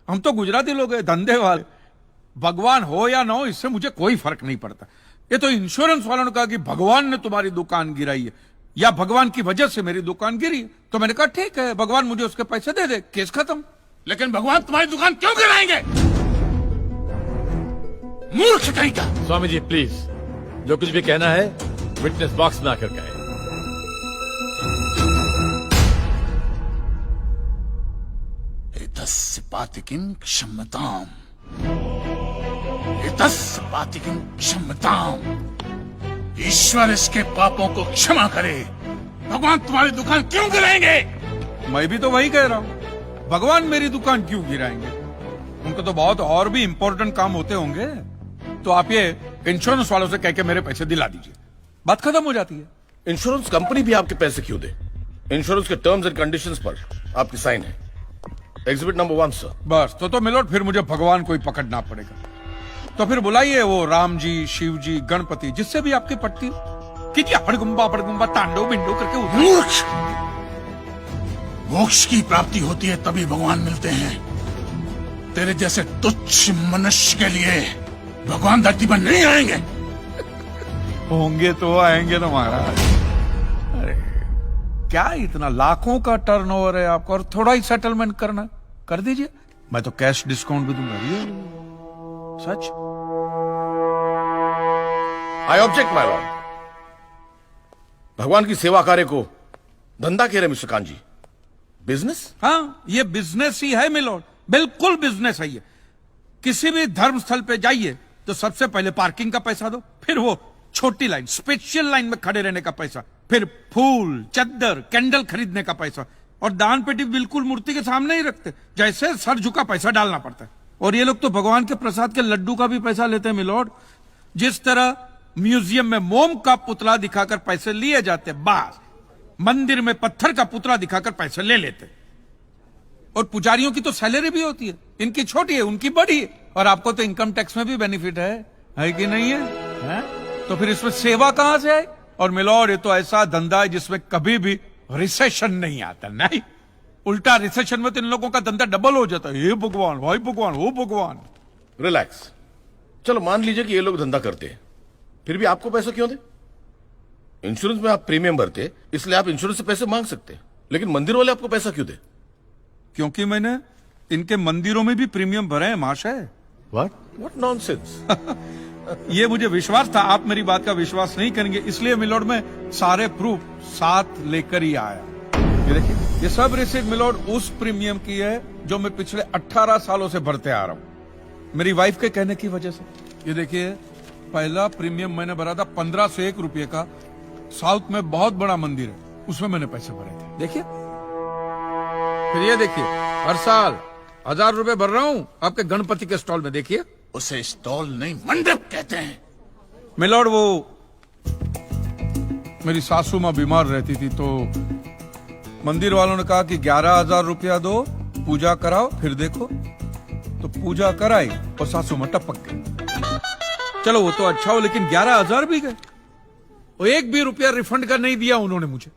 हम तो गुजराती लोग हैं, धंधे वाले। भगवान हो या ना हो, इससे मुझे कोई फर्क नहीं पड़ता। ये तो इंश्योरेंस वालों ने कहा कि भगवान ने तुम्हारी दुकान गिराई है या भगवान की वजह से मेरी दुकान गिरी है। तो मैंने कहा ठीक है, भगवान मुझे उसके पैसे दे दे, केस खत्म। लेकिन भगवान तुम्हारी दुकान क्यों गिराएंगे? मूर्ख कहीं का। स्वामी जी प्लीज, जो कुछ भी कहना है विटनेस बॉक्स में आकर कहें। एतस्य पातिकीं क्षम्यताम्, एतस्य पातिकीं क्षम्यताम्। ईश्वर इसके पापों को क्षमा करे। भगवान तुम्हारी दुकान क्यों गिराएंगे? मैं भी तो वही कह रहा हूं, भगवान मेरी दुकान क्यों गिराएंगे? उनको तो बहुत और भी इंपॉर्टेंट काम होते होंगे। तो आप ये इंश्योरेंस वालों से कह के मेरे पैसे दिला दीजिए, बात खत्म हो जाती है। इंश्योरेंस कंपनी भी आपके पैसे क्यों दे? इंश्योरेंस के टर्म्स एंड कंडीशंस पर आपकी साइन है। Exhibit number 1 sir. बस तो मिलोट, फिर मुझे भगवान को ही पकड़ना पड़ेगा। तो फिर बुलाइए वो राम जी, शिव जी, गणपति, जिससे भी आपकी पट्टी कीजिए। हड़गुम्बा तांडव बिंडो करके मूर्ख! मोक्ष की प्राप्ति होती है तभी भगवान मिलते हैं। तेरे जैसे तुच्छ मनुष्य के लिए भगवान धरती पर नहीं आएंगे। होंगे तो आएंगे ना महाराज। अरे क्या इतना लाखों का टर्नओवर है आपका, और थोड़ा ही सेटलमेंट करना, कर दीजिए। मैं तो कैश डिस्काउंट भी दूंगा। ये सच। I object my lord. भगवान की सेवा कार्य को धंधा कह रहे मिस्टर कांत जी, बिजनेस? हाँ, ये बिजनेस ही है मिलोट, बिल्कुल बिजनेस है ये। किसी भी धर्म स्थल पे जाइए तो सबसे पहले पार्किंग का पैसा दो, फिर वो छोटी लाइन, स्पेशल लाइन में खड़े रहने का पैसा, फिर फूल, चद्दर, कैंडल खरीदने का पैसा, और दान पेटी बिल्कुल मूर्ति के सामने ही रखते, जैसे सर झुका पैसा डालना पड़ता है। और ये लोग तो भगवान के प्रसाद के लड्डू का भी पैसा लेते हैं मिलोट। जिस तरह म्यूजियम में मोम का पुतला दिखाकर पैसे लिए जाते, बस मंदिर में पत्थर का पुतला दिखाकर पैसे ले लेते। और पुजारियों की तो सैलरी भी होती है, इनकी छोटी है, उनकी बड़ी है। और आपको तो इनकम टैक्स में भी बेनिफिट है कि नहीं है? तो फिर इसमें सेवा कहां से आए? और मिलोड, ये तो ऐसा धंधा है जिसमें कभी भी रिसेशन नहीं आता। नहीं, उल्टा रिसेशन में तो इन लोगों का धंधा डबल हो जाता है। हे भगवान, भाई भगवान, हो भगवान। रिलैक्स। चलो मान लीजिए कि ये लोग धंधा करते हैं, फिर भी आपको पैसा क्यों दे? इंश्योरेंस में आप प्रीमियम भरते, इसलिए आप इंश्योरेंस से पैसे मांग सकते हैं, लेकिन मंदिर वाले आपको पैसा क्यों दे? क्योंकि मैंने इनके मंदिरों में भी प्रीमियम भरे हैं महाशय। What nonsense! ये मुझे विश्वास था, आप मेरी बात का विश्वास नहीं करेंगे, इसलिए मिलोड में सारे प्रूफ साथ लेकर ही आया। ये देखिए, ये सब रिसीट मिलोड उस प्रीमियम की है जो मैं पिछले 18 सालों से भरते आ रहा हूं, मेरी वाइफ के कहने की वजह से। ये देखिए, पहला प्रीमियम मैंने भरा था 1501 रुपये का। साउथ में बहुत बड़ा मंदिर है, उसमें मैंने पैसे भरे थे। देखिए, फिर ये देखिए, हर साल 1000 रुपए भर रहा हूं आपके गणपति के स्टॉल में। देखिए, उसे स्टॉल नहीं मंडप कहते हैं। मिलोड, वो मेरी सासू मां बीमार रहती थी, तो मंदिर वालों ने कहा कि 11,000 रुपया दो, पूजा कराओ, फिर देखो। तो पूजा कराई और सासू मां टपक गई। चलो वो तो अच्छा हो, लेकिन 11,000 भी गए, वो एक भी रुपया रिफंड का नहीं दिया उन्होंने मुझे।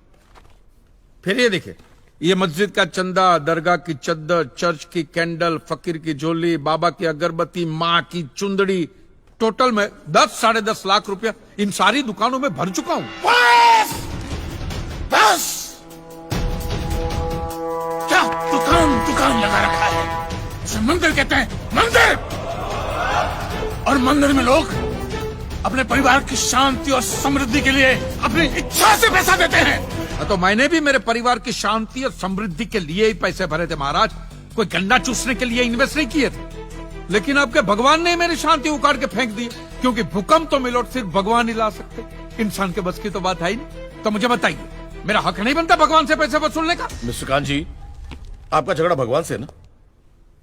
फिर ये देखिए, ये मस्जिद का चंदा, दरगाह की चद्दर, चर्च की कैंडल, फकीर की झोली, बाबा की अगरबत्ती, माँ की चुंदड़ी, टोटल में 10-10.5 लाख रुपया इन सारी दुकानों में भर चुका हूं। बस! बस! क्या दुकान लगा रखा है? उसे मंदिर कहते हैं, मंदिर! और मंदिर में लोग अपने परिवार की शांति और समृद्धि के लिए अपनी इच्छा से पैसा देते हैं। तो मैंने भी मेरे परिवार की शांति और समृद्धि के लिए ही पैसे भरे थे महाराज, कोई गन्ना चूसने के लिए इन्वेस्ट नहीं किए थे। लेकिन आपके भगवान ने मेरी शांति उखाड़ के फेंक दी, क्योंकि भूकंप तो मिलोट सिर्फ भगवान ही ला सकते, इंसान के बस की तो बात है ही नहीं। तो मुझे बताइए, मेरा हक नहीं बनता भगवान से पैसे वसूलने का? मिस्टर कांत जी, आपका झगड़ा भगवान से है ना,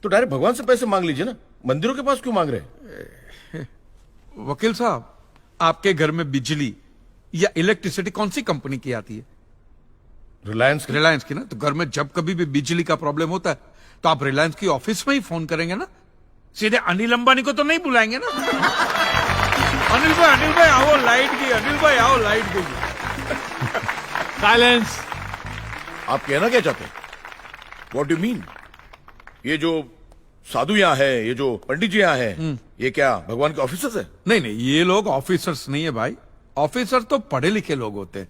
तो डायरेक्ट भगवान से पैसे मांग लीजिए ना, मंदिरों के पास क्यों मांग रहे हैं? वकील साहब, आपके घर में बिजली या इलेक्ट्रिसिटी कौन सी कंपनी की आती है? रिलायंस की ना। तो घर में जब कभी भी बिजली का प्रॉब्लम होता है तो आप रिलायंस की ऑफिस में ही फोन करेंगे ना, सीधे अनिल अंबानी को तो नहीं बुलाएंगे ना। अनिल भाई आओ लाइट गई, अनिल भाई आओ लाइट गई। साइलेंस। आप कहना क्या चाहते हैं? What do mean? ये जो साधु यहाँ है, ये जो पंडित जी यहाँ है, ये क्या भगवान के ऑफिसर्स है? नहीं नहीं, ये लोग ऑफिसर्स नहीं है भाई। ऑफिसर तो पढ़े लिखे लोग होते हैं।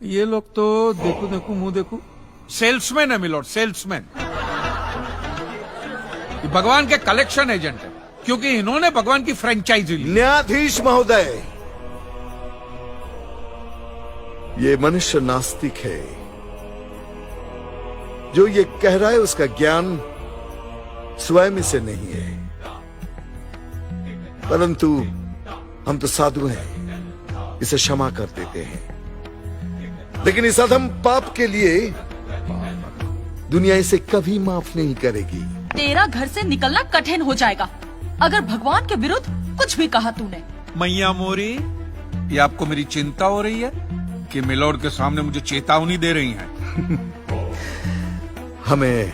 ये लोग तो देखो देखो मुंह देखो, सेल्समैन है मिलोड, सेल्समैन। ये भगवान के कलेक्शन एजेंट है, क्योंकि इन्होंने भगवान की फ्रेंचाइजी ली। न्यायाधीश महोदय, ये मनुष्य नास्तिक है। जो ये कह रहा है उसका ज्ञान स्वयं से नहीं है, परंतु हम तो साधु हैं, इसे क्षमा कर देते हैं। लेकिन इस अधम पाप के लिए दुनिया इसे कभी माफ नहीं करेगी। तेरा घर से निकलना कठिन हो जाएगा अगर भगवान के विरुद्ध कुछ भी कहा तूने। मैया मोरी, ये आपको मेरी चिंता हो रही है कि मिलोड के सामने मुझे चेतावनी दे रही हैं? हमें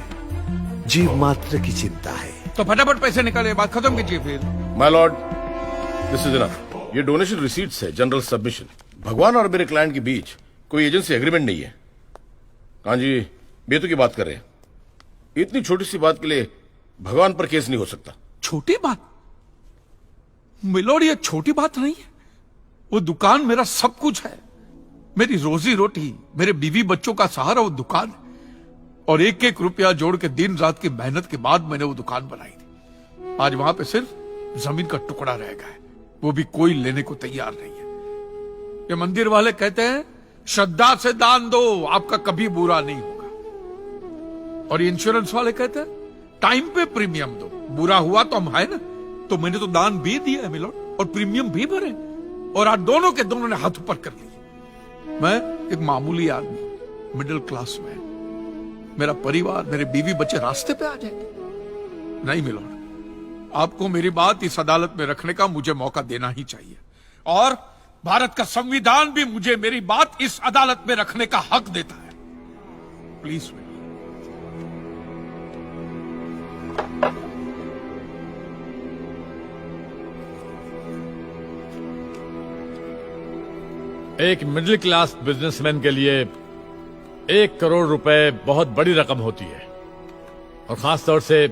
जीव मात्र की चिंता है। तो फटाफट पैसे निकाले, बात खत्म कीजिए फिर। My Lord, this is enough. ये डोनेशन रिसीट्स है, जनरल सबमिशन। भगवान और मेरे क्लाइंट के बीच कोई एजेंसी एग्रीमेंट नहीं है। कांजी बेतु की बात कर रहे हैं। इतनी छोटी सी बात के लिए भगवान पर केस नहीं हो सकता। छोटी बात मिलोड, ये छोटी बात नहीं है। वो दुकान मेरा सब कुछ है, मेरी रोजी रोटी, मेरे बीवी बच्चों का सहारा वो दुकान है। और एक एक रुपया जोड़ के दिन रात की मेहनत के बाद मैंने वो दुकान बनाई थी। आज वहां पे सिर्फ जमीन का टुकड़ा रह गया है, वो भी कोई लेने को तैयार नहीं है। ये मंदिर वाले कहते हैं श्रद्धा से दान दो, आपका कभी बुरा नहीं होगा। और ये इंश्योरेंस वाले कहते हैं टाइम पे प्रीमियम दो, बुरा हुआ तो हम है ना। तो मैंने तो दान भी दिया है मिलोड, और प्रीमियम भी भरे, और आज दोनों के दोनों ने हाथ ऊपर कर लिए। मैं एक मामूली आदमी, मिडिल क्लास मैन, मेरा परिवार, मेरे बीवी बच्चे रास्ते पे आ जाएंगे। नहीं मिलोड, आपको मेरी बात इस अदालत में रखने का मुझे मौका देना ही चाहिए। और भारत का संविधान भी मुझे मेरी बात इस अदालत में रखने का हक देता है। प्लीज एक मिडिल क्लास बिजनेसमैन के लिए 1 करोड़ रुपए बहुत बड़ी रकम होती है, और खास तौर से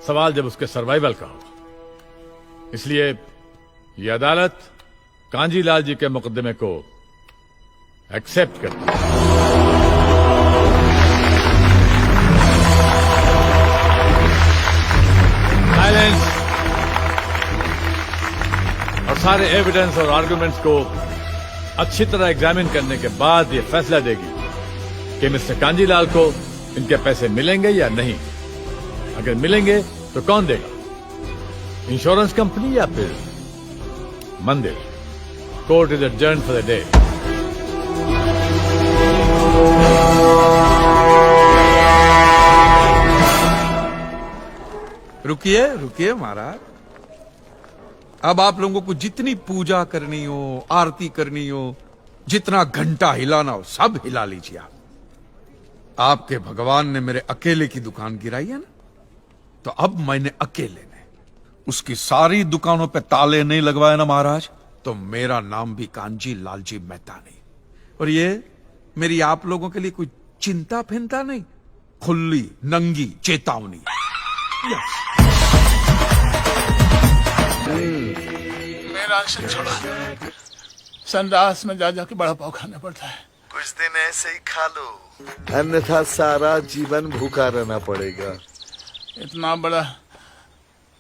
सवाल जब उसके सर्वाइवल का हो। इसलिए यह अदालत कांजीलाल जी के मुकदमे को एक्सेप्ट करती है। साइलेंस। और सारे एविडेंस और आर्गुमेंट्स को अच्छी तरह एग्जामिन करने के बाद यह फैसला देगी कि मिस्टर कांजीलाल को इनके पैसे मिलेंगे या नहीं। अगर मिलेंगे तो कौन देगा, इंश्योरेंस कंपनी या फिर मंदिर? Court is adjourned for the day. रुकिए रुकिए महाराज, अब आप लोगों को जितनी पूजा करनी हो, आरती करनी हो, जितना घंटा हिलाना हो, सब हिला लीजिए आप। आपके भगवान ने मेरे अकेले की दुकान गिराई है ना, तो अब मैंने अकेले ने उसकी सारी दुकानों पे ताले नहीं लगवाए ना महाराज, तो मेरा नाम भी कांजी लालजी मेहता नहीं। और ये मेरी आप लोगों के लिए कोई चिंता फिंता नहीं, खुली नंगी चेतावनी। मेरा अंश छोड़ा, संडास में जा जाके बड़ा पाव खाना पड़ता है। कुछ दिन ऐसे ही खा लो, अन्यथा सारा जीवन भूखा रहना पड़ेगा। इतना बड़ा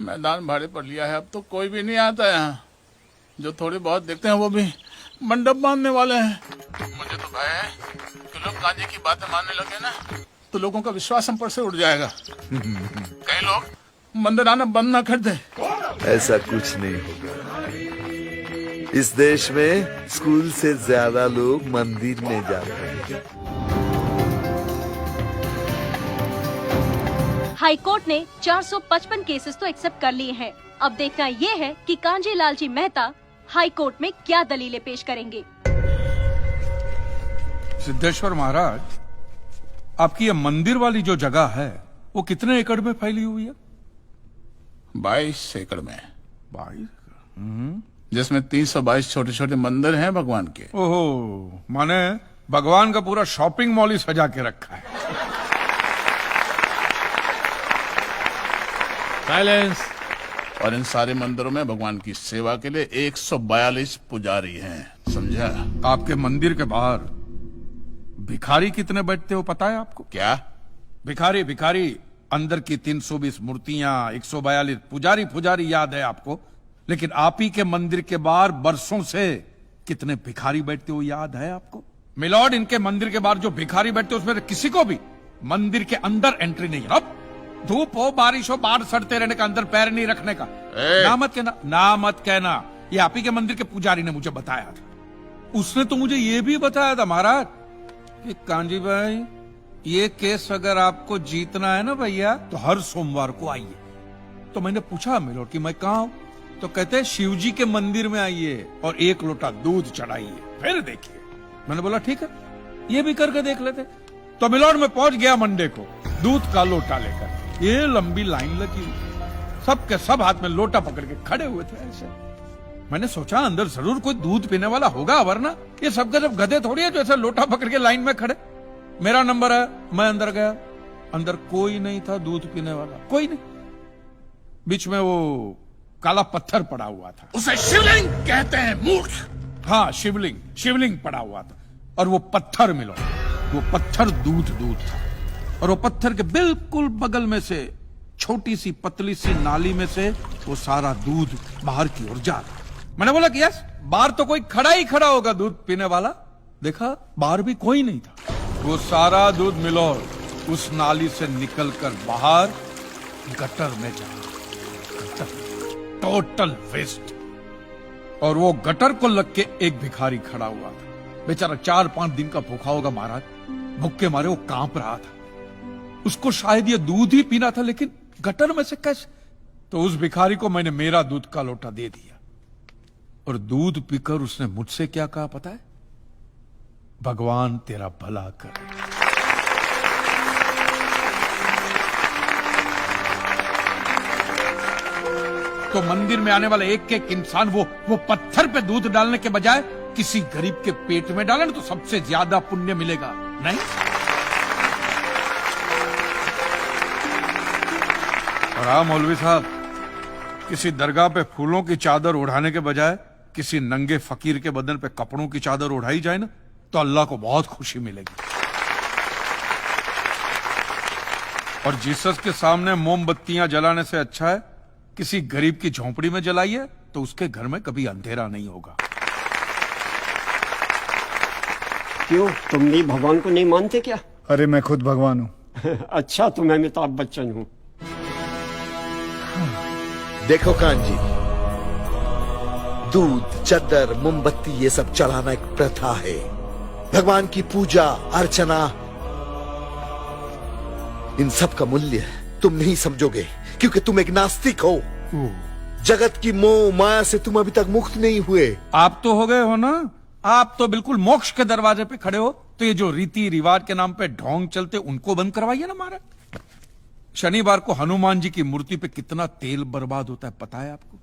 मैदान भाड़े पर लिया है, अब तो कोई भी नहीं आता यहाँ। जो थोड़े बहुत देखते हैं वो भी मंडप बांधने वाले हैं। मुझे तो भय है कि लोग कांजी की बातें मानने लगे ना, तो लोगों का विश्वास हम पर से उड़ जाएगा। कई लोग मंदिर आना बंद ना कर दे। ऐसा कुछ नहीं होगा। इस देश में स्कूल से ज्यादा लोग मंदिर में जाते हैं। हाईकोर्ट ने 455 केसेस तो एक्सेप्ट कर लिए हैं। अब देखना ये है कि कांजी लालजी मेहता हाईकोर्ट में क्या दलीलें पेश करेंगे। सिद्धेश्वर महाराज, आपकी ये मंदिर वाली जो जगह है वो कितने एकड़ में फैली हुई है? 22 एकड़ में, 22, जिसमें 322 छोटे छोटे मंदिर हैं भगवान के। ओहो, माने भगवान का पूरा शॉपिंग मॉल ही सजा के रखा है। साइलेंस। और इन सारे मंदिरों में भगवान की सेवा के लिए 142 पुजारी हैं, समझा? आपके मंदिर के बाहर भिखारी कितने बैठते हो पता है आपको? क्या? भिखारी भिखारी अंदर की 320 मूर्तियां, 142 पुजारी पुजारी याद है आपको, लेकिन आप ही के मंदिर के बाहर बरसों से कितने भिखारी बैठते हो याद है आपको? मिलॉर्ड, इनके मंदिर के बाहर जो भिखारी बैठते हो उसमें किसी को भी मंदिर के अंदर एंट्री नहीं है। अब धूप हो बारिश हो बाहर सड़ते रहने का, अंदर पैर नहीं रखने का। ना मत कहना, ना मत कहना, ये आप ही के मंदिर के पुजारी ने मुझे बताया था। उसने तो मुझे ये भी बताया था महाराज कि कांजी भाई, ये केस अगर आपको जीतना है ना भैया तो हर सोमवार को आइए। तो मैंने पूछा मिलोड कि मैं कहाँ हूं? तो कहते हैं शिव जी के मंदिर में आइए और 1 लोटा दूध चढ़ाइए, फिर देखिए। मैंने बोला ठीक है, ये भी करके देख लेते। तो मिलोड में पहुंच गया मंडे को दूध का लोटा लेकर। ये लंबी लाइन लगी, सबके सब हाथ में लोटा पकड़ के खड़े हुए थे ऐसे। मैंने सोचा अंदर जरूर कोई दूध पीने वाला होगा, वरना ये सब जब गधे थोड़ी है जो ऐसे लोटा पकड़ के लाइन में खड़े। मेरा नंबर है, मैं अंदर गया, अंदर कोई नहीं था दूध पीने वाला, कोई नहीं। बीच में वो काला पत्थर पड़ा हुआ था, उसे शिवलिंग कहते हैं, मूर्ख। हाँ शिवलिंग, शिवलिंग पड़ा हुआ था। और वो पत्थर मिलो, वो पत्थर दूध था। और वो पत्थर के बिल्कुल बगल में से छोटी सी पतली सी नाली में से वो सारा दूध बाहर की ओर जा रहा। मैंने बोला कि यस, बाहर तो कोई खड़ा ही खड़ा होगा दूध पीने वाला। देखा बाहर भी कोई नहीं था। वो सारा दूध मिलो उस नाली से निकलकर बाहर गटर में जा रहा, टोटल वेस्ट। और वो गटर को लग के एक भिखारी खड़ा हुआ था, बेचारा 4-5 दिन का भूखा होगा महाराज, भूख के मारे वो कांप रहा था। उसको शायद ये दूध ही पीना था, लेकिन गटर में से कैसे? तो उस भिखारी को मैंने मेरा दूध का लोटा दे दिया और दूध पीकर उसने मुझसे क्या कहा पता है? भगवान तेरा भला करे। तो मंदिर में आने वाला एक एक इंसान वो पत्थर पे दूध डालने के बजाय किसी गरीब के पेट में डाले तो सबसे ज्यादा पुण्य मिलेगा, नहीं? और हाँ मौलवी साहब, किसी दरगाह पे फूलों की चादर उड़ाने के बजाय किसी नंगे फकीर के बदन पे कपड़ों की चादर उड़ाई जाए ना तो अल्लाह को बहुत खुशी मिलेगी। और जीसस के सामने मोमबत्तियां जलाने से अच्छा है किसी गरीब की झोंपड़ी में जलाइए, तो उसके घर में कभी अंधेरा नहीं होगा। क्यों, तुम भी भगवान को नहीं मानते क्या? अरे मैं खुद भगवान हूँ। अच्छा, तो मैं अमिताभ बच्चन हूँ। देखो कांजी, दूध, चद्दर, मोमबत्ती ये सब चढ़ाना एक प्रथा है। भगवान की पूजा अर्चना, इन सब का मूल्य तुम नहीं समझोगे क्योंकि तुम एक नास्तिक हो। जगत की मोह माया से तुम अभी तक मुक्त नहीं हुए। आप तो हो गए हो ना, आप तो बिल्कुल मोक्ष के दरवाजे पे खड़े हो। तो ये जो रीति रिवाज के नाम पे ढोंग चलते उनको बंद करवाइए ना महाराज। शनिवार को हनुमान जी की मूर्ति पे कितना तेल बर्बाद होता है पता है आपको?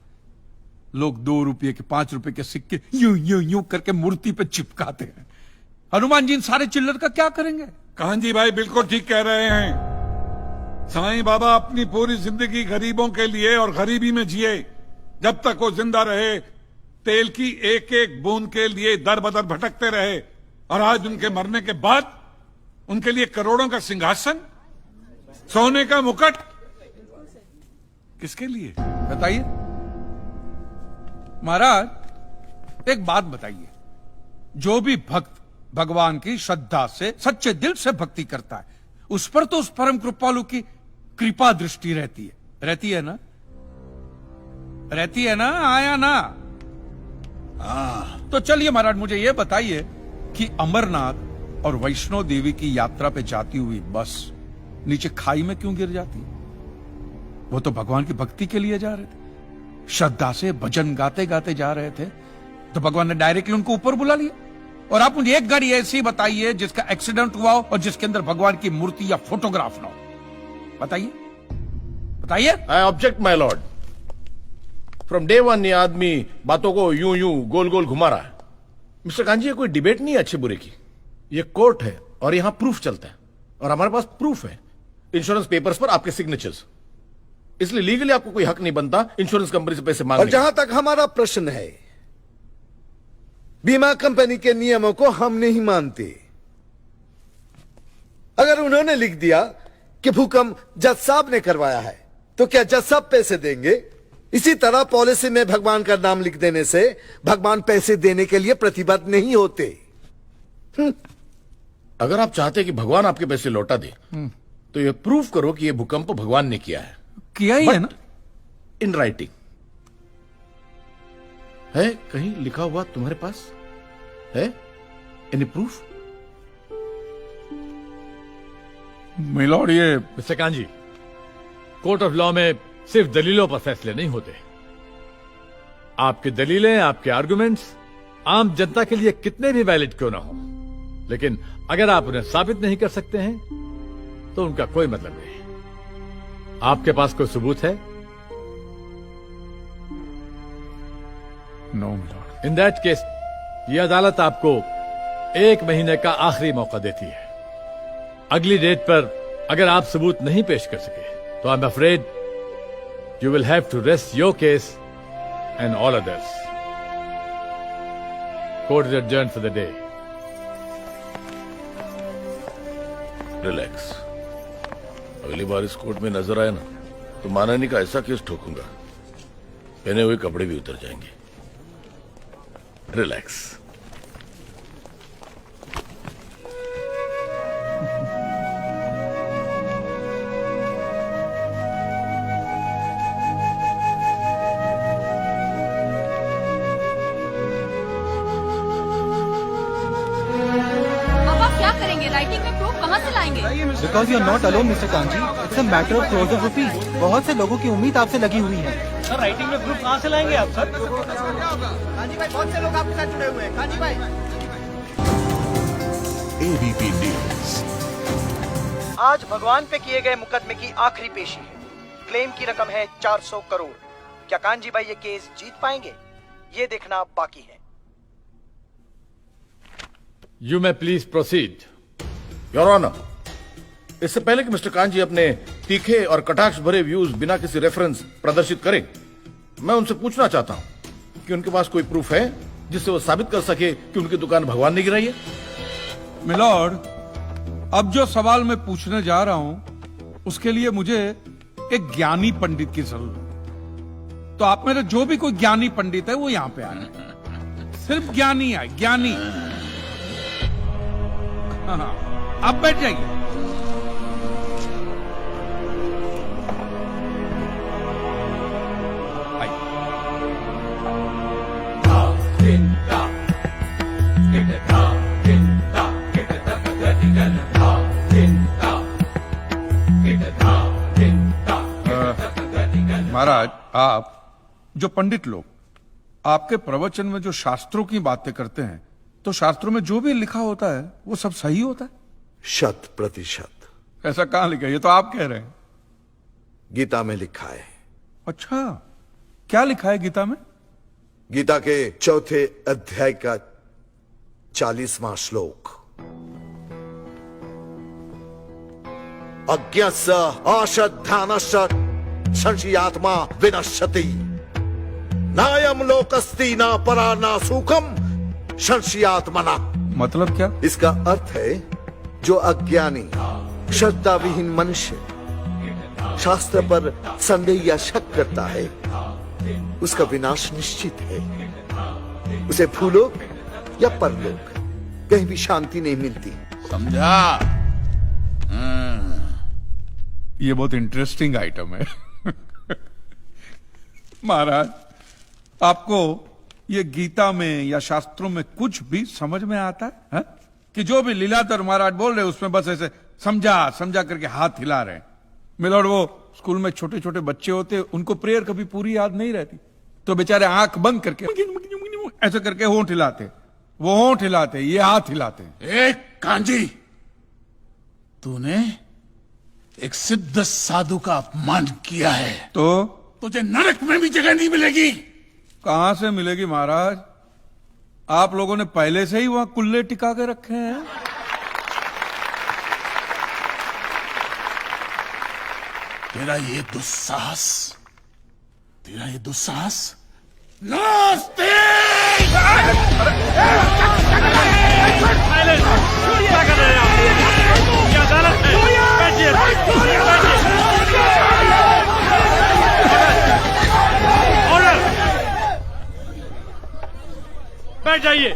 लोग 2 रुपये के 5 रुपए के सिक्के यूं यूं यूं करके मूर्ति पे चिपकाते हैं। हनुमान जी इन सारे चिल्लर का क्या करेंगे? कांजी भाई बिल्कुल ठीक कह रहे हैं। साईं बाबा अपनी पूरी जिंदगी गरीबों के लिए और गरीबी में जिए। जब तक वो जिंदा रहे तेल की एक एक बूंद के लिए दर बदर भटकते रहे, और आज उनके मरने के बाद उनके लिए करोड़ों का सिंहासन, सोने का मुकुट, किसके लिए बताइए महाराज। एक बात बताइए, जो भी भक्त भगवान की श्रद्धा से सच्चे दिल से भक्ति करता है उस पर तो उस परम कृपालु की कृपा दृष्टि रहती है ना? रहती है ना? आया ना? तो चलिए महाराज मुझे यह बताइए कि अमरनाथ और वैष्णो देवी की यात्रा पे जाती हुई बस नीचे खाई में क्यों गिर जाती? वो तो भगवान की भक्ति के लिए जा रहे थे, श्रद्धा से भजन गाते गाते जा रहे थे, तो भगवान ने डायरेक्टली उनको ऊपर बुला लिया। और आप मुझे एक गाड़ी ऐसी बताइए जिसका एक्सीडेंट हुआ हो और जिसके अंदर भगवान की मूर्ति या फोटोग्राफ ना हो, बताइए बताइए। आई object my Lord. From day one ये आदमी बातों को यूं यूं गोल गोल घुमा रहा है। मिस्टर कांजी, ये कोई डिबेट नहीं है अच्छे बुरे की, ये कोर्ट है और यहां प्रूफ चलता है, और हमारे पास प्रूफ है, इंश्योरेंस पेपर्स पर आपके सिग्नेचर्स। इसलिए लीगली आपको कोई हक नहीं बनता इंश्योरेंस कंपनी से पैसे और मांगने का। जहां तक हमारा प्रश्न है, बीमा कंपनी के नियमों को हम नहीं मानते। अगर उन्होंने लिख दिया कि भूकंप जज साहब ने करवाया है, तो क्या जज साहब पैसे देंगे? इसी तरह पॉलिसी में भगवान का नाम लिख देने से भगवान पैसे देने के लिए प्रतिबद्ध नहीं होते। अगर आप चाहते कि भगवान आपके पैसे लौटा दे, तो ये प्रूफ करो कि ये भूकंप भगवान ने किया है। किया ही है ना। इन राइटिंग है, कहीं लिखा हुआ तुम्हारे पास है? Any proof? मिलॉर्ड, ये mister kanji, court of law में सिर्फ दलीलों पर फैसले नहीं होते। आपकी दलीलें, आपके आर्गुमेंट्स आम जनता के लिए कितने भी वैलिड क्यों ना हो, लेकिन अगर आप उन्हें साबित नहीं कर सकते हैं तो उनका कोई मतलब नहीं। आपके पास कोई सबूत है? No milord. In that case यह अदालत आपको 1 महीने का आखिरी मौका देती है। अगली डेट पर अगर आप सबूत नहीं पेश कर सके तो I am afraid you will have to rest your case and all others. Court is adjourned for the day. Relax. अगली बार इस कोर्ट में नजर आए ना, तो मानहानि का ऐसा केस ठोकूंगा, पहने हुए कपड़े भी उतर जाएंगे। रिलैक्स। अब आप क्या करेंगे? राइटिंग में प्रूफ कहाँ से लाएंगे? Because you are not alone mister Kanji, it's a matter of crores of rupees. बहुत से लोगों की उम्मीद आपसे लगी हुई है। सर राइटिंग में प्रूफ कहाँ से लाएंगे आप सर? कांजी भाई, बहुत से लोग आपके साथ जुड़े हुए हैं। कांजी भाई। ABP news. आज भगवान पे किए गए मुकदमे की आखिरी पेशी है। क्लेम की रकम है 400 करोड़। क्या कांजी भाई ये केस जीत पाएंगे? ये देखना बाकी है। You may please proceed. Your honour, इससे पहले कि मिस्टर कांजी अपने तीखे और कटाक्ष भरे व्यूज बिना किसी रेफरेंस प्रदर्शित करें, मैं उनसे पूछना चाहता हूं कि उनके पास कोई प्रूफ है जिससे वो साबित कर सके कि उनकी दुकान भगवान ने गिराई है। मिलॉर्ड, अब जो सवाल मैं पूछने जा रहा हूं उसके लिए मुझे एक ज्ञानी पंडित की जरूरत है। तो आप मेरे जो भी कोई ज्ञानी पंडित है वो यहां पे आए। सिर्फ ज्ञानी आए, ज्ञानी। हाँ, अब बैठ जाइए। महाराज, आप जो पंडित लोग आपके प्रवचन में जो शास्त्रों की बातें करते हैं, तो शास्त्रों में जो भी लिखा होता है वो सब सही होता है? 100%। ऐसा कहां लिखा है? ये तो आप कह रहे हैं। गीता में लिखा है। अच्छा, क्या लिखा है गीता में? गीता के 4थे अध्याय का 40वां श्लोक। अज्ञस्य अश्रद्धानस्य संशयात्मा विनश्यति, नायम लोकस्ति ना परा ना सुखम संशयात्मना। मतलब क्या? इसका अर्थ है, जो अज्ञानी श्रद्धा विहीन मनुष्य शास्त्र पर संदेह या शक करता है, उसका विनाश निश्चित है। उसे भूलोक या परलोक कहीं भी शांति नहीं मिलती। समझा? ये बहुत इंटरेस्टिंग आइटम है। महाराज, आपको ये गीता में या शास्त्रों में कुछ भी समझ में आता है? कि जो भी लीलाधर महाराज बोल रहे उसमें बस ऐसे समझा समझा करके हाथ हिला रहे हैं। मिलॉर्ड, वो स्कूल में छोटे छोटे बच्चे होते, उनको प्रेयर कभी पूरी याद नहीं रहती, तो बेचारे आंख बंद करके ऐसे करके होंठ हिलाते, वो होंठ हिलाते, ये हाथ हिलाते। एक कांजी, तूने एक सिद्ध साधु का अपमान किया है, तो तुझे नरक में भी जगह नहीं मिलेगी। कहां से मिलेगी महाराज? आप लोगों ने पहले से ही वहां कुल्ले टिका के रखे हैं। तेरा ये दुस्साहस नास्तिक! बैठ जाइए।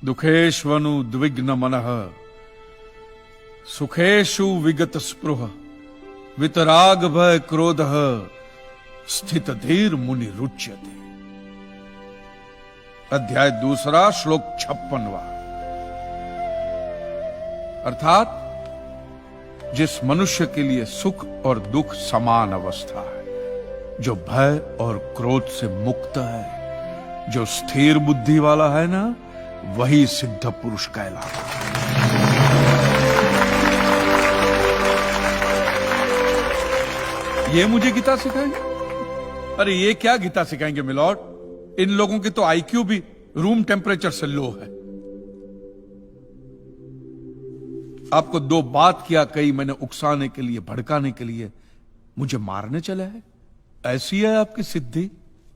दुखेष्वनु द्विग्न मनः सुखेषु विगत स्पृह वितराग भय क्रोध स्थित धीर मुनि रुच्यते। अध्याय 2 श्लोक 56। अर्थात जिस मनुष्य के लिए सुख और दुख समान अवस्था है, जो भय और क्रोध से मुक्त है, जो स्थिर बुद्धि वाला है ना, वही सिद्ध पुरुष कहलाता है। ये मुझे गीता सिखाएंगे? अरे ये क्या गीता सिखाएंगे मिलॉर्ड, इन लोगों की तो आईक्यू भी रूम टेम्परेचर से लो है। आपको 2 बात किया कही मैंने उकसाने के लिए, भड़काने के लिए, मुझे मारने चले हैं। ऐसी है आपकी सिद्धि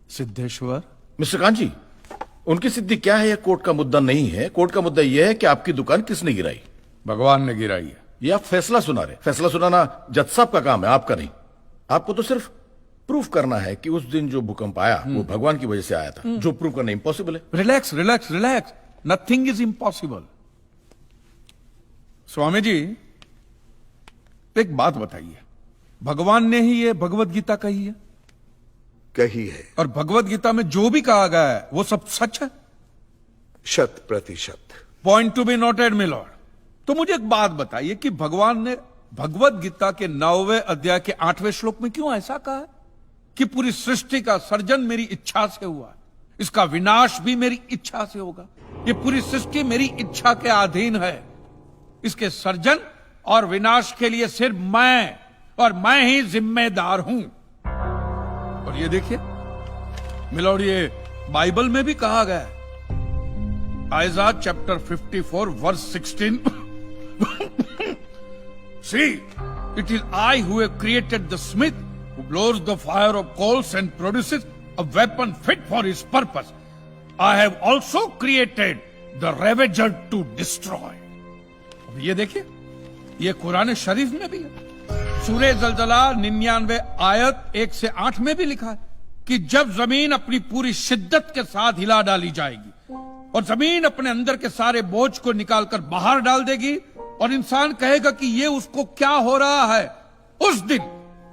सिद्धेश्वर? मिस्टर कांजी, उनकी सिद्धि क्या है, यह कोर्ट का मुद्दा नहीं है। कोर्ट का मुद्दा यह है कि आपकी दुकान किसने गिराई। भगवान ने गिराई है। ये आप फैसला सुना रहे। फैसला सुनाना जज साहब का काम है, आपका नहीं। आपको तो सिर्फ प्रूफ करना है कि उस दिन जो भूकंप आया वो भगवान की वजह से आया था, जो प्रूफ करना इम्पॉसिबल है। Relax relax relax, nothing is impossible. Swami ji एक बात बताइए, भगवान ने ही ये भगवत गीता कही है? कही है। और भगवत गीता में जो भी कहा गया है वो सब सच है? 100%। Point to be noted milord. तो मुझे एक बात बताइए कि भगवान ने भगवत गीता के 9वें अध्याय के 8वें श्लोक में क्यों ऐसा कहा है कि पूरी सृष्टि का सर्जन मेरी इच्छा से हुआ, इसका विनाश भी मेरी इच्छा से होगा, ये पूरी सृष्टि मेरी इच्छा के अधीन है, इसके सर्जन और विनाश के लिए सिर्फ मैं और मैं ही जिम्मेदार हूं। और ये देखिए मिलॉर्ड, ये बाइबल में भी कहा गया है, Aiza chapter 54 verse 16। See, it is I who have created the smith who blows the fire of coals and produces a weapon fit for his purpose. I have also created the ravager to destroy. अब ये देखिए, ये कुरान शरीफ में भी है। सूरह जलजला 99 आयत 1 से 8 में भी लिखा है कि जब जमीन अपनी पूरी शिद्दत के साथ हिला डाली जाएगी और जमीन अपने अंदर के सारे बोझ को निकालकर बाहर डाल देगी और इंसान कहेगा कि ये उसको क्या हो रहा है, उस दिन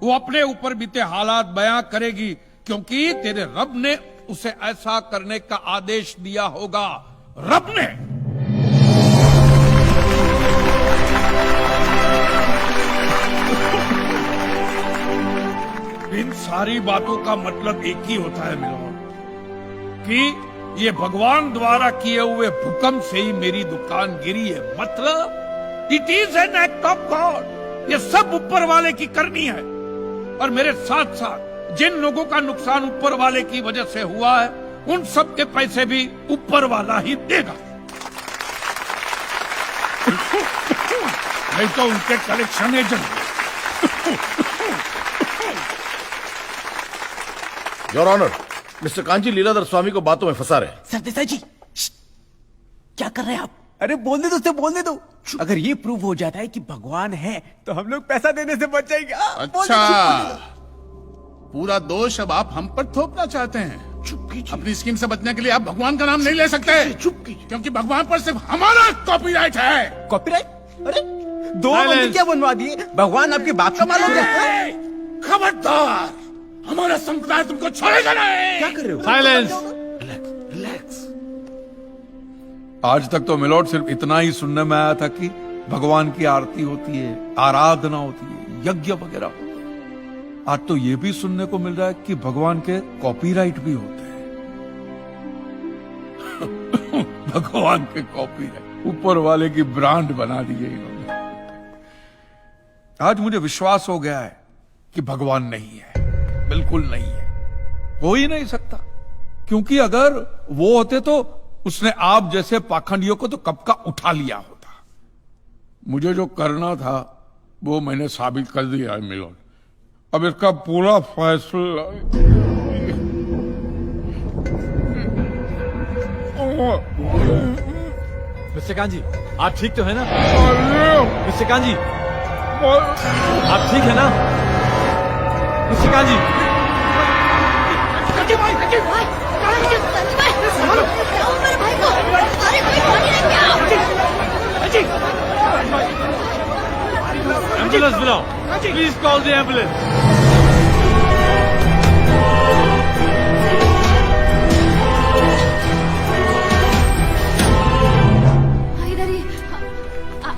वो अपने ऊपर बीते हालात बयां करेगी, क्योंकि तेरे रब ने उसे ऐसा करने का आदेश दिया होगा। रब ने। इन सारी बातों का मतलब एक ही होता है मिलॉर्ड, कि ये भगवान द्वारा किए हुए भूकंप से ही मेरी दुकान गिरी है। मतलब it is an act of God. ये सब ऊपर वाले की करनी है, और मेरे साथ साथ जिन लोगों का नुकसान ऊपर वाले की वजह से हुआ है, उन सब के पैसे भी ऊपर वाला ही देगा। नहीं तो उनके collection agent. Your honour, mister Kanchi Leeladhar Swami को बातों में फंसा रहे हैं। सर देसाई जी, क्या कर रहे हैं आप? अरे बोलने दो, उससे बोलने दो। अगर ये प्रूव हो जाता है कि भगवान है तो हम लोग पैसा देने से बच जाएंगे। अच्छा, पूरा दोष अब आप हम पर थोपना चाहते हैं। अपनी स्कीम से बचने के लिए आप भगवान का नाम नहीं ले सकते, क्योंकि भगवान पर सिर्फ हमारा कॉपीराइट है। कॉपीराइट? अरे 2 मंदिर क्या बनवा दिए? भगवान आपके बाप का मालूम है। खबरदार, हमारा संप्रदाय तुमको छोड़ेगा नहीं। क्या कर रहे हो? साइलेंस। रिलैक्स। आज तक तो मिलॉर्ड सिर्फ इतना ही सुनने में आया था कि भगवान की आरती होती है, आराधना होती है, यज्ञ वगैरह होता है। आज तो ये भी सुनने को मिल रहा है कि भगवान के कॉपीराइट भी होते हैं। भगवान के कॉपीराइट ऊपर वाले की ब्रांड बना दी है इन्होंने। आज मुझे विश्वास हो गया है कि भगवान नहीं है, बिल्कुल नहीं है, हो ही नहीं सकता, क्योंकि अगर वो होते तो उसने आप जैसे पाखंडियों को तो कब का उठा लिया होता। मुझे जो करना था वो मैंने साबित कर दिया है मिलोन। अब इसका पूरा फैसला मिस्टर कांजी, आप ठीक तो है ना? मिस्टर कांजी, आप ठीक है ना? मिस्टर कांजी, एम्बुलेंस बुलाओ, please call the ambulance.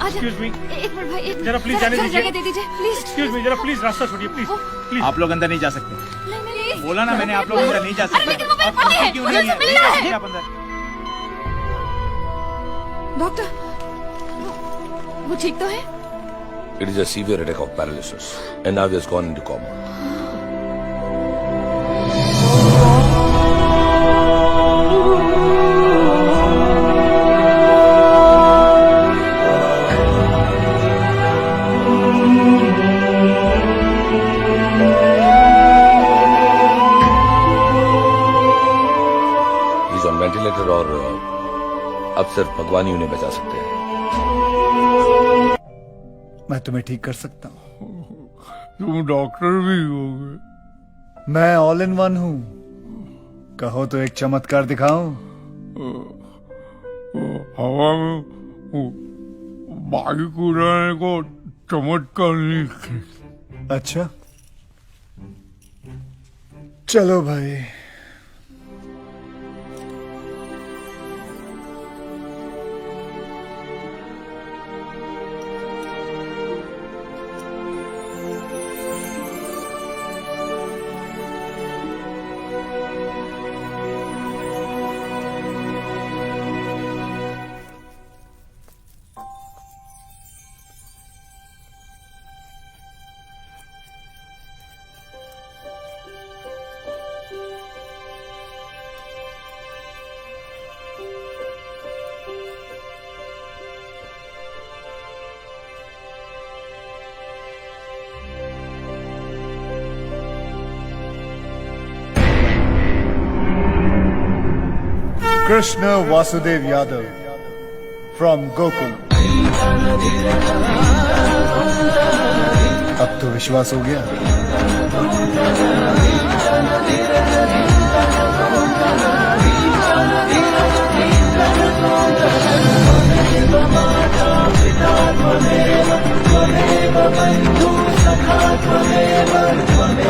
Excuse me, एक मिनट भाई, एक जरा प्लीज जाने दीजिए। जगह दे दीजिए प्लीज। एक्सक्यूज मी, जरा प्लीज रास्ता छोड़िए प्लीज प्लीज। आप लोग अंदर नहीं जा सकते। प्लीज बोला ना मैंने, आप लोग अंदर नहीं जा सकते। आप पूछते क्यों नहीं है? आप अंदर। डॉक्टर, वो ठीक तो है? It is a severe attack of paralysis and now he has gone into coma. He's on ventilator और अब सिर्फ भगवान ही उन्हें बचा सकते हैं। मैं तुम्हें ठीक कर सकता हूँ। तुम डॉक्टर भी होगे? मैं ऑल इन वन हूँ। कहो तो एक चमत्कार दिखाऊं? हवा में बाइक उड़ाने को चमत्कार नहीं। अच्छा चलो भाई। Krishna Vasudev Yadav from Gokul। अब तो विश्वास हो गया।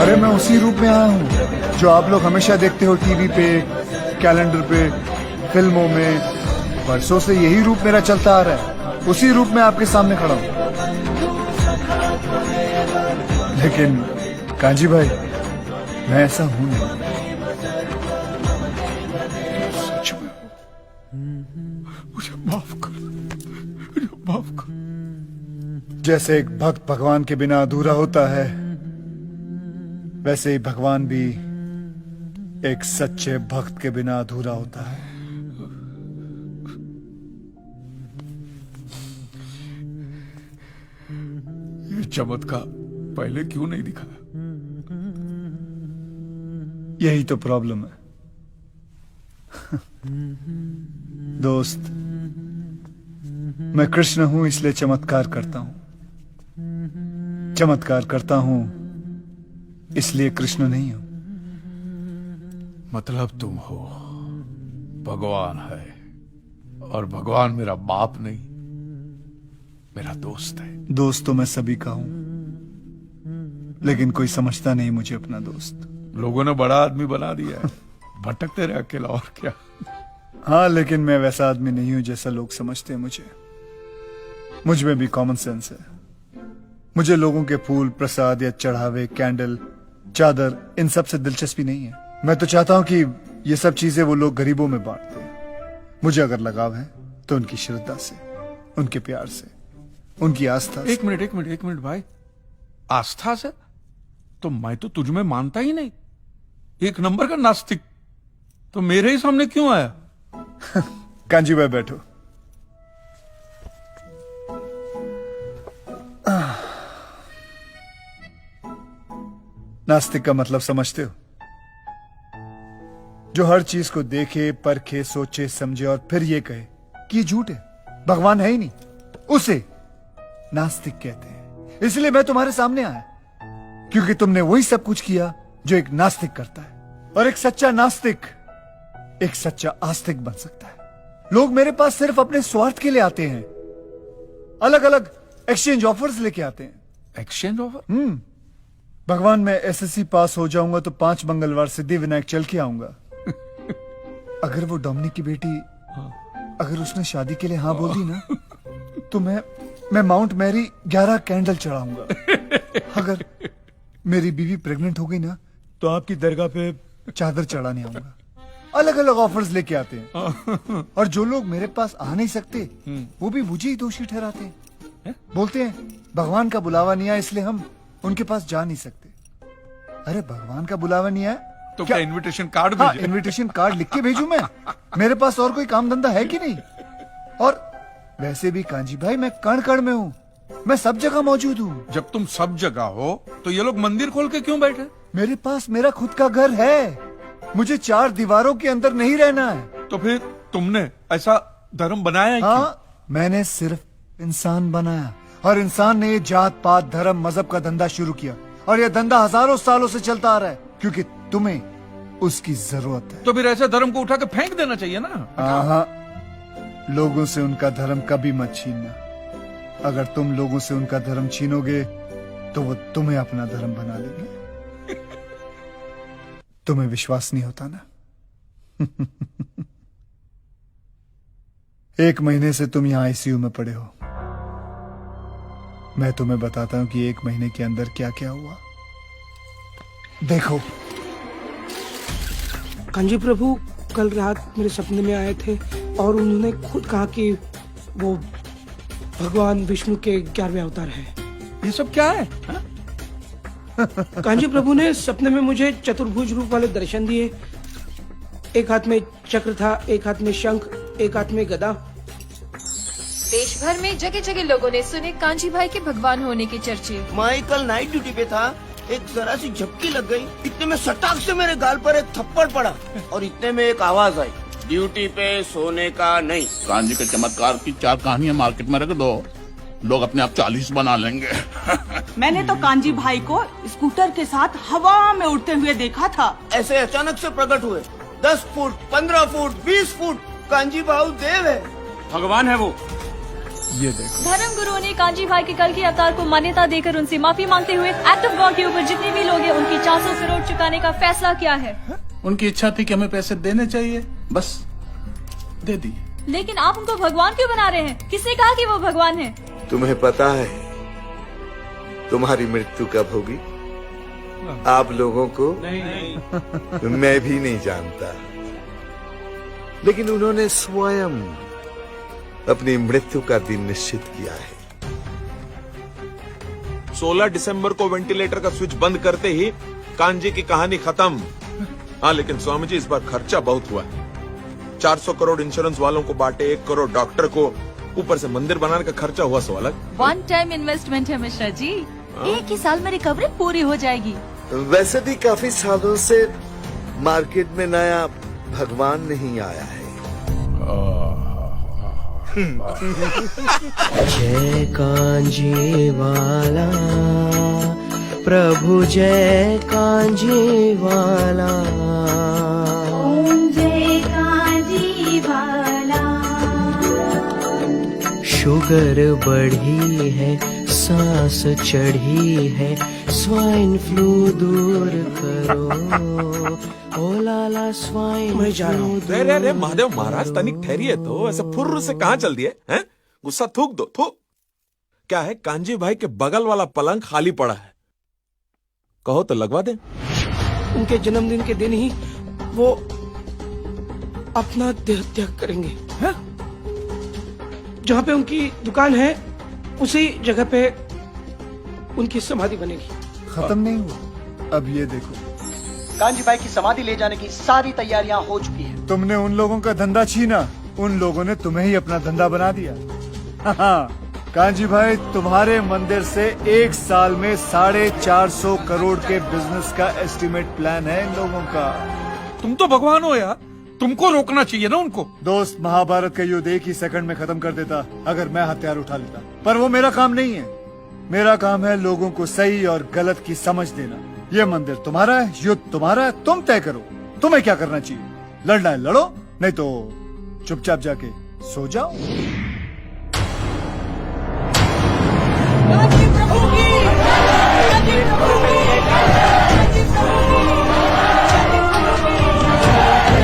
अरे मैं उसी रूप में आया हूँ जो आप लोग हमेशा देखते हो टीवी पे, कैलेंडर पे, फिल्मों में। वर्षों से यही रूप मेरा चलता आ रहा है। उसी रूप में आपके सामने खड़ा हूं। लेकिन कांजी भाई, मैं ऐसा हूं नहीं। सच में मुझे माफ कर, मुझे माफ कर। जैसे एक भक्त भगवान के बिना अधूरा होता है, वैसे ही भगवान भी एक सच्चे भक्त के बिना अधूरा होता है। ये चमत्कार पहले क्यों नहीं दिखाया? यही तो प्रॉब्लम है दोस्त। मैं कृष्ण हूं इसलिए चमत्कार करता हूं। चमत्कार करता हूं इसलिए कृष्ण नहीं हूं। मतलब तुम हो, भगवान है, और भगवान मेरा बाप नहीं, मेरा दोस्त है। दोस्त तो मैं सभी का हूं, लेकिन कोई समझता नहीं मुझे अपना दोस्त। लोगों ने बड़ा आदमी बना दिया है, भटकते रहे अकेला, और क्या। हाँ, लेकिन मैं वैसा आदमी नहीं हूं जैसा लोग समझते हैं मुझे। मुझ में भी कॉमन सेंस है। मुझे लोगों के फूल, प्रसाद या चढ़ावे, कैंडल, चादर, इन सब से दिलचस्पी नहीं है। मैं तो चाहता हूं कि ये सब चीजें वो लोग गरीबों में बांट दें। मुझे अगर लगाव है तो उनकी श्रद्धा से, उनके प्यार से, उनकी आस्था से। एक मिनट भाई, आस्था से? तो मैं तो तुझ में मानता ही नहीं, एक नंबर का नास्तिक। तो मेरे ही सामने क्यों आया? कांजी भाई बैठो। नास्तिक का मतलब समझते हो? जो हर चीज को देखे, परखे, सोचे, समझे और फिर ये कहे कि ये झूठ है, भगवान है ही नहीं, उसे नास्तिक कहते हैं। इसलिए मैं तुम्हारे सामने आया, क्योंकि तुमने वही सब कुछ किया जो एक नास्तिक करता है। और एक सच्चा नास्तिक एक सच्चा आस्तिक बन सकता है। लोग मेरे पास सिर्फ अपने स्वार्थ के लिए आते हैं, अलग अलग एक्सचेंज ऑफर्स लेके आते हैं। Exchange offer? भगवान मैं एसएससी पास हो जाऊंगा तो 5 मंगलवार सिद्धिविनायक चल के आऊंगा। अगर वो डोमिनिक की बेटी, अगर उसने शादी के लिए हाँ बोल दी ना, तो मैं माउंट मैरी 11 कैंडल चढ़ाऊंगा। अगर मेरी बीवी प्रेग्नेंट हो गई ना, तो आपकी दरगाह पे चादर चढ़ाने आऊंगा। अलग अलग ऑफर्स लेके आते हैं। और जो लोग मेरे पास आ नहीं सकते, वो भी मुझे ही दोषी ठहराते हैं। बोलते हैं भगवान का बुलावा नहीं आया, इसलिए हम उनके पास जा नहीं सकते। अरे भगवान का बुलावा नहीं आया तो क्या इनविटेशन कार्ड हाँ, भेजे? इनविटेशन कार्ड लिख के भेजूं मैं? मेरे पास और कोई काम धंधा है कि नहीं? और वैसे भी कांजी भाई, मैं कण कण में हूँ, मैं सब जगह मौजूद हूँ। जब तुम सब जगह हो तो ये लोग मंदिर खोल के क्यों बैठे? मेरे पास मेरा खुद का घर है, मुझे 4 दीवारों के अंदर नहीं रहना है। तो फिर तुमने ऐसा धर्म बनाया है हाँ, मैंने सिर्फ इंसान बनाया, और इंसान ने ये जात पात धर्म मजहब का धंधा शुरू किया, और यह धंधा हजारों सालों से चलता आ रहा है, क्योंकि तुम्हें उसकी जरूरत है। तो फिर ऐसे धर्म को उठा के फेंक देना चाहिए ना। हाँ, लोगों से उनका धर्म कभी मत छीनना। अगर तुम लोगों से उनका धर्म छीनोगे तो वो तुम्हें अपना धर्म बना लेंगे। तुम्हें विश्वास नहीं होता ना? 1 महीने से तुम यहां आईसीयू में पड़े हो। मैं तुम्हें बताता हूं कि 1 महीने के अंदर क्या क्या हुआ। देखो कांजी प्रभु कल रात मेरे सपने में आए थे और उन्होंने खुद कहा कि वो भगवान विष्णु के 11वें अवतार है। ये सब क्या है? कांजी प्रभु ने सपने में मुझे चतुर्भुज रूप वाले दर्शन दिए। एक हाथ में चक्र था, एक हाथ में शंख, एक हाथ में गदा। देश भर में जगह जगह लोगों ने सुने कांजी भाई के भगवान होने के चर्चे। मैं कल नाइट ड्यूटी पे था, एक जरा सी झपकी लग गई, इतने में सटाक से मेरे गाल पर एक थप्पड़ पड़ा और इतने में एक आवाज आई, ड्यूटी पे सोने का नहीं। कांजी के चमत्कार की 4 कहानियां मार्केट में रख दो, लोग अपने आप 40 बना लेंगे। मैंने तो कांजी भाई को स्कूटर के साथ हवा में उड़ते हुए देखा था। ऐसे अचानक से प्रकट हुए, 10 फुट, 15 फुट, 20 फुट। कांजी भाऊ देव है, भगवान है वो। ये देखो, धर्म गुरुओं ने कांजी भाई के कल के अवतार को मान्यता देकर उनसे माफी मांगते हुए एक्ट ऑफ गॉड के ऊपर जितने भी लोग हैं उनकी 400 करोड़ चुकाने का फैसला किया है। उनकी इच्छा थी कि हमें पैसे देने चाहिए, बस दे दिए। लेकिन आप उनको भगवान क्यों बना रहे हैं? किसने कहा कि वो भगवान है? तुम्हें पता है तुम्हारी मृत्यु कब होगी? आप लोगों को नहीं। मैं भी नहीं जानता, लेकिन उन्होंने स्वयं अपनी मृत्यु का दिन निश्चित किया है। 16 दिसंबर को वेंटिलेटर का स्विच बंद करते ही कांजी की कहानी खत्म। हाँ, लेकिन स्वामी जी इस बार खर्चा बहुत हुआ है। 400 करोड़ इंश्योरेंस वालों को बांटे, 1 करोड़ डॉक्टर को, ऊपर से मंदिर बनाने का खर्चा हुआ सो अलग। 1 टाइम इन्वेस्टमेंट है मिश्रा जी, 1 ही साल में रिकवरी पूरी हो जाएगी। वैसे भी काफी सालों से मार्केट में नया भगवान नहीं आया है। जय कांजी वाला प्रभु, जय कांजी वाला, जय कांजी वाला। शुगर बढ़ी है, सांस चढ़ी है, स्वाइन फ्लू दूर करो, ओ लाला स्वाइन। मैं जा रहा हूँ। रे महादेव महाराज, तनिक ठहरिए तो, ऐसे फुर्र से कहाँ चल दिए हैं? गुस्सा थूक दो, थूक। क्या है, कांजी भाई के बगल वाला पलंग खाली पड़ा है, कहो तो लगवा दे। उनके जन्मदिन के दिन ही वो अपना देह त्याग करेंगे। जहाँ पे उनकी दुकान है उसी जगह पे उनकी समाधि बनेगी। खत्म नहीं हुआ, अब ये देखो। कांजी भाई की समाधि ले जाने की सारी तैयारियां हो चुकी है। तुमने उन लोगों का धंधा छीना उन लोगों ने तुम्हें ही अपना धंधा बना दिया। हाँ, कांजी भाई, तुम्हारे मंदिर से एक साल में 450 करोड़ के बिजनेस का एस्टिमेट प्लान है इन लोगों का। तुम तो भगवान हो यार, तुमको रोकना चाहिए ना उनको। दोस्त, महाभारत का युद्ध एक ही सेकंड में खत्म कर देता अगर मैं हथियार उठा लेता, पर वो मेरा काम नहीं है। मेरा काम है लोगों को सही और गलत की समझ देना। ये मंदिर तुम्हारा है, युद्ध तुम्हारा है, तुम तय करो तुम्हें क्या करना चाहिए। लड़ना है लड़ो, नहीं तो चुपचाप जाके सो जाओ।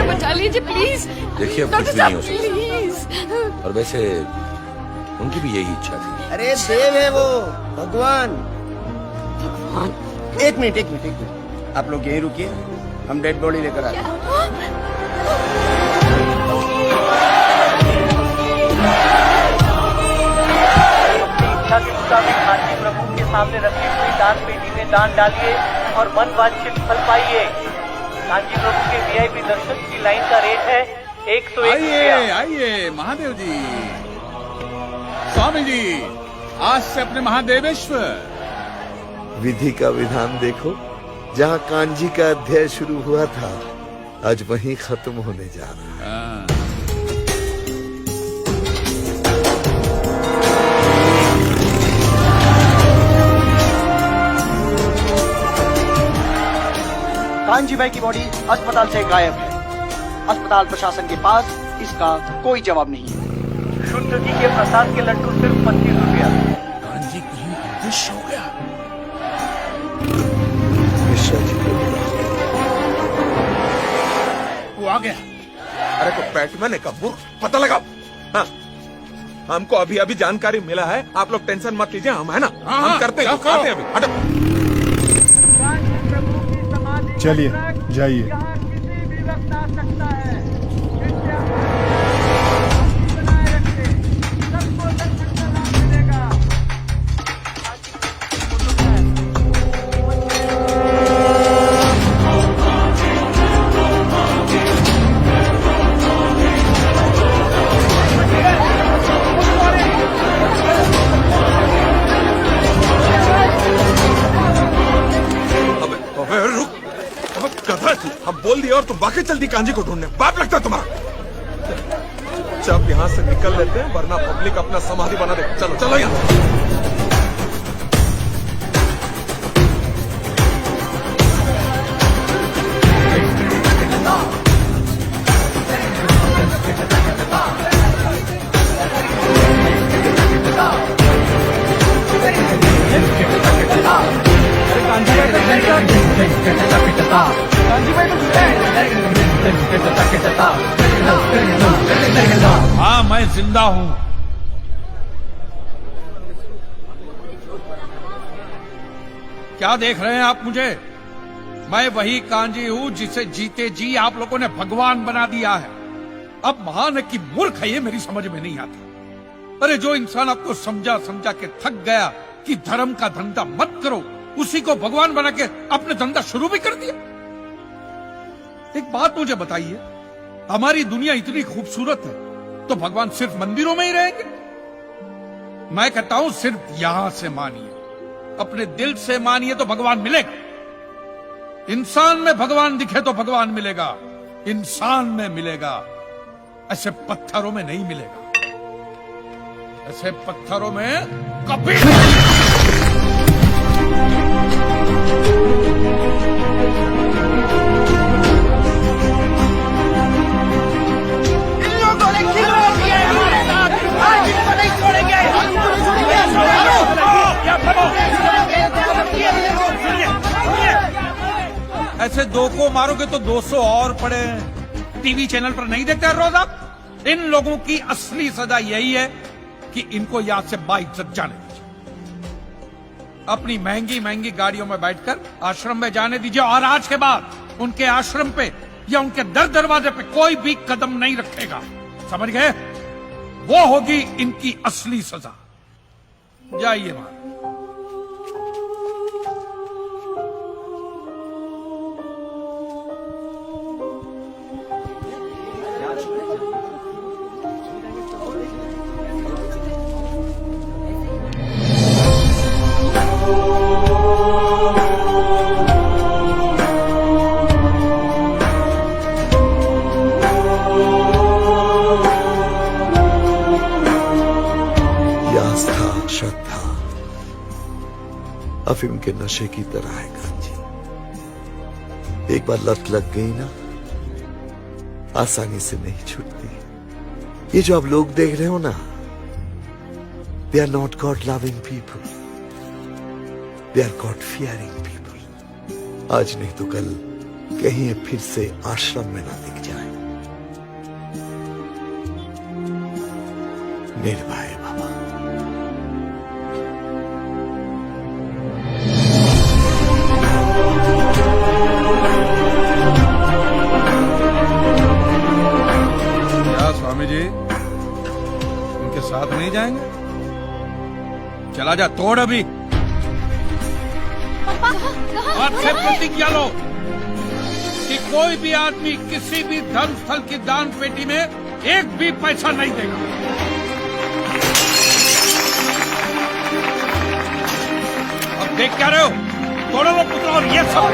बचा लीजिए प्लीज। देखिए अब कुछ भी नहीं हो सकता। और वैसे उनकी भी यही इच्छा थी। अरे देव है वो, भगवान। एक मिनट। आप लोग यहीं रुकिए, हम डेड बॉडी लेकर आते हैं। इच्छा के मुताबिक कांची प्रभु के सामने रखी हुई दान पेटी में दान डालिए और मन वांछित फल पाइए। कांची प्रभु के वीआईपी दर्शन की लाइन का रेट है 101 रुपया। आइए महादेव जी, स्वामी जी, आज से अपने महादेवेश्वर। विधि का विधान देखो, जहाँ कांजी का अध्याय शुरू हुआ था आज वहीं खत्म होने जा रहा है। कांजी भाई की बॉडी अस्पताल से गायब है। अस्पताल प्रशासन के पास इसका कोई जवाब नहीं है। शुद्ध घी के प्रसाद के लड्डू सिर्फ 25 रुपया। कांजी कहीं खुश हो गया। वो आ गया। अरे तो बैटमैन का मूर्ख, पता लगा। हाँ, हमको अभी अभी जानकारी मिला है। आप लोग टेंशन मत लीजिए, हम है ना, हम करते हैं आते हैं अभी। हटो। चलिए जाइए। हम बोल दिया और तुम वाकई चल दी कांजी को ढूंढने। बाप लगता तुम्हारा। जब यहाँ से निकल लेते हैं, वरना पब्लिक अपना समाधि बना दे। चलो चलो यहाँ। हाँ, मैं जिंदा हूं। क्या देख रहे हैं आप मुझे? मैं वही कांजी हूं जिसे जीते जी आप लोगों ने भगवान बना दिया है। अब महान है कि मूर्ख है, ये मेरी समझ में नहीं आता। अरे जो इंसान आपको समझा समझा के थक गया कि धर्म का धंधा मत करो, उसी को भगवान बना के अपने धंधा शुरू भी कर दिया। एक बात मुझे बताइए, हमारी दुनिया इतनी खूबसूरत है तो भगवान सिर्फ मंदिरों में ही रहेंगे? मैं कहता हूं सिर्फ यहां से मानिए, अपने दिल से मानिए तो भगवान मिलेगा। इंसान में भगवान दिखे तो भगवान मिलेगा, इंसान में मिलेगा, ऐसे पत्थरों में नहीं मिलेगा। ऐसे पत्थरों में कभी ऐसे दो को मारोगे तो 200 और पड़े। टीवी चैनल पर नहीं देखते रोज आप? इन लोगों की असली सजा यही है कि इनको यहां से बाइज्जत जाने दीजिए। अपनी महंगी महंगी गाड़ियों में बैठकर आश्रम में जाने दीजिए और आज के बाद उनके आश्रम पे या उनके दर दरवाजे पे कोई भी कदम नहीं रखेगा। समझ गए? वो होगी इनकी असली सजा। जाइए वहां। श्रद्धा अफीम के नशे की तरह है कांजी। एक बार लत लग गई ना, आसानी से नहीं छूटती। ये जो आप लोग देख रहे हो ना, they are not God loving people, they are God fearing people. आज नहीं तो कल कहीं ये फिर से आश्रम में ना दिख जाए। निर्भय बाबा। क्या स्वामी जी उनके साथ नहीं जाएंगे? चला जा, तोड़ अभी। आज से प्रतिज्ञा लो कि कोई भी आदमी किसी भी धर्म स्थल की दान पेटी में एक भी पैसा नहीं देगा। अब देख क्या रहे हो? तोड़ो लो पुत्र, और ये सब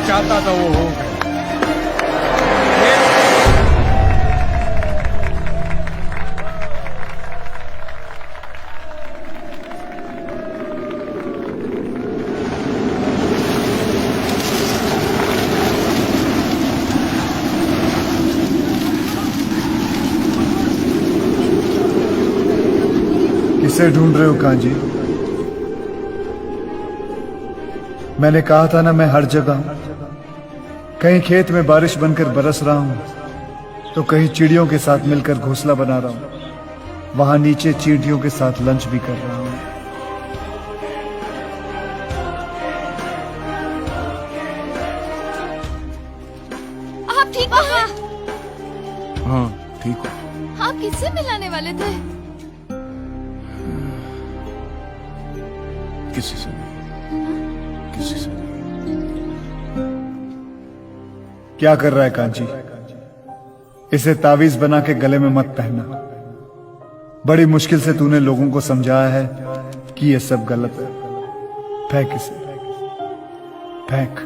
चाहता था वो हो गया। किसे ढूंढ रहे हो कांजी? मैंने कहा था ना, मैं हर जगह हूं। कहीं खेत में बारिश बनकर बरस रहा हूं, तो कहीं चिड़ियों के साथ मिलकर घोंसला बना रहा हूं। वहां नीचे चींटियों के साथ लंच भी कर रहा हूं। आप ठीक हो? हाँ ठीक हो। आप किससे मिलाने वाले थे? किसी से नहीं, किसी से नहीं। क्या कर रहा है कांची? इसे तावीज बना के गले में मत पहनना। बड़ी मुश्किल से तूने लोगों को समझाया है कि ये सब गलत है। फेंक इसे, फेंक।